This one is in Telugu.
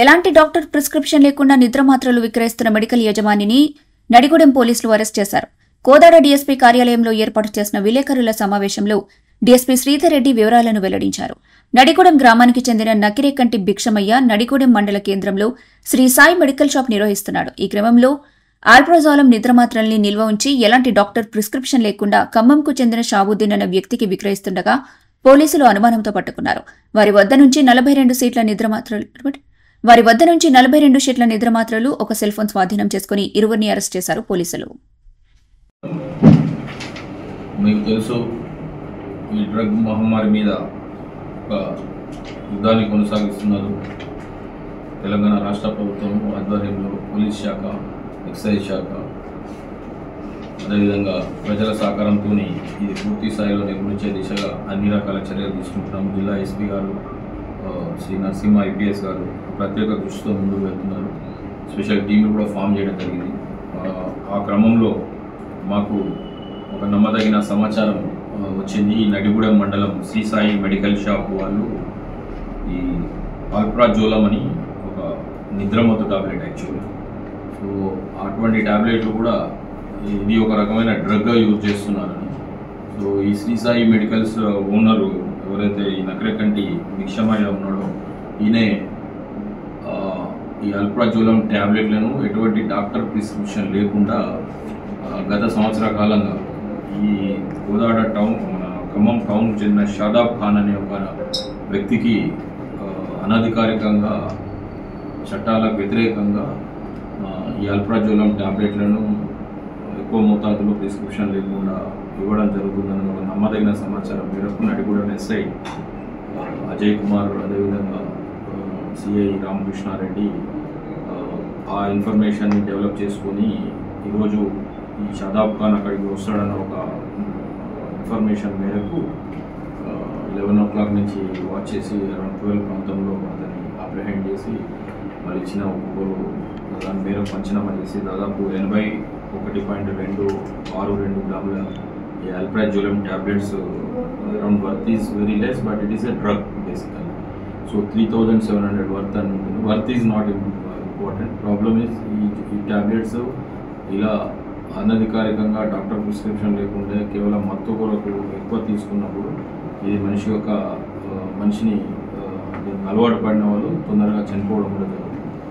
ఎలాంటి డాక్టర్ ప్రిస్క్రిప్షన్ లేకుండా నిద్రమాత్రలు విక్రయిస్తున్న మెడికల్ యజమానిని నడిగూడెం పోలీసులు అరెస్ట్ చేశారు. కోదాడ డీఎస్పీ కార్యాలయంలో ఏర్పాటు చేసిన విలేకరుల సమావేశంలో డీఎస్పీ శ్రీధర్ రెడ్డి వివరాలను వెల్లడించారు. నడిగూడెం గ్రామానికి చెందిన నకిరేకంటి భిక్షమయ్య నడిగూడెం మండల కేంద్రంలో శ్రీ సాయి మెడికల్ షాప్ నిర్వహిస్తున్నాడు. ఈ క్రమంలో ఆల్ప్రాజోలం నిద్రమాత్రల్ని నిల్వ ఉంచి ఎలాంటి డాక్టర్ ప్రిస్క్రిప్షన్ లేకుండా ఖమ్మంకు చెందిన షాబుద్దీన్ అనే వ్యక్తికి విక్రయిస్తుండగా పోలీసులు అనుమానంతో పట్టుకున్నారు. వారి వద్ద నుంచి 42 షీట్ల నిద్రమాత్రలు, ఒక సెల్ ఫోన్ స్వాధీనం చేసుకుని ఇరువురిని అరెస్ట్ చేశారు పోలీసులు. మీకు తెలుసు, ఈ డ్రగ్ మహమ్మారి మీద ఒక యుద్ధాన్ని కొనసాగిస్తున్నారు. తెలంగాణ రాష్ట్ర ప్రభుత్వం ఆధ్వర్యంలో పోలీస్ శాఖ, ఎక్సైజ్ శాఖ, అదేవిధంగా ప్రజల సహకారంతో ఇది పూర్తి స్థాయిలో నిర్మించే దిశగా అన్ని రకాల చర్యలు తీసుకుంటున్నాము. జిల్లా ఎస్పీ గారు శ్రీ నరసింహ ఐపీఎస్ గారు ప్రత్యేక దృష్టితో ముందుకు వెళ్తున్నారు. స్పెషల్ టీంలు కూడా ఫామ్ చేయడం జరిగింది. ఆ క్రమంలో మాకు ఒక నమ్మదగిన సమాచారం వచ్చింది. ఈ నడిగూడెం మండలం శ్రీ సాయి మెడికల్ షాప్ వాళ్ళు ఈ ఆల్ప్రాజోలం అని ఒక నిద్రమత్తు టాబ్లెట్ యాక్చువల్లీ, సో అటువంటి టాబ్లెట్లు కూడా ఇది ఒక రకమైన డ్రగ్గా యూజ్ చేస్తున్నారని. సో ఈ శ్రీ సాయి మెడికల్స్ ఓనరు ఎవరైతే ఈ నకిరేకంటి భిక్షమయ్య ఉన్నాడో ఈయనే ఈ ఆల్ప్రాజోలం ట్యాబ్లెట్లను ఎటువంటి డాక్టర్ ప్రిస్క్రిప్షన్ లేకుండా గత సంవత్సర కాలంగా ఈ కోదాడ టౌన్, మన ఖమ్మం టౌన్కు చెందిన షాదాబ్ ఖాన్ అనే ఒక వ్యక్తికి అనధికారికంగా చట్టాలకు వ్యతిరేకంగా ఈ ఆల్ప్రాజోలం ట్యాబ్లెట్లను ఎక్కువ మోతాదులో ప్రిస్క్రిప్షన్ లేకుండా ఇవ్వడం జరుగుతుందని ఒక నమ్మదగిన సమాచారం మేరకు నడిగూడెం ఎస్ఐ అజయ్ కుమార్, అదేవిధంగా సిఐ రామకృష్ణారెడ్డి ఆ ఇన్ఫర్మేషన్ని డెవలప్ చేసుకొని ఈరోజు ఈ షాదాబ్ ఖాన్ అక్కడికి వస్తాడన్న ఒక ఇన్ఫర్మేషన్ మేరకు 11 o'clock నుంచి వాచ్ చేసి అరౌండ్ 12 ప్రాంతంలో అతన్ని అప్రిహెండ్ చేసి వాళ్ళు ఇచ్చిన ఒక్కొక్కరు దాని మేరకు పంచనామా చేసి దాదాపు 81.262 గ్రాముల ఈ alprazolam tablets around worth is very less, but it is a drug basically. So 3700 worth అని ఉంటుంది. Worth is not important. Problem is ఈ ట్యాబ్లెట్స్ ఇలా అనధికారికంగా డాక్టర్ ప్రిస్క్రిప్షన్ లేకుండా కేవలం మత్తు కొరకు ఎక్కువ తీసుకున్నప్పుడు ఇది మనిషిని అలవాటు పడిన వాళ్ళు తొందరగా చనిపోవడం కూడా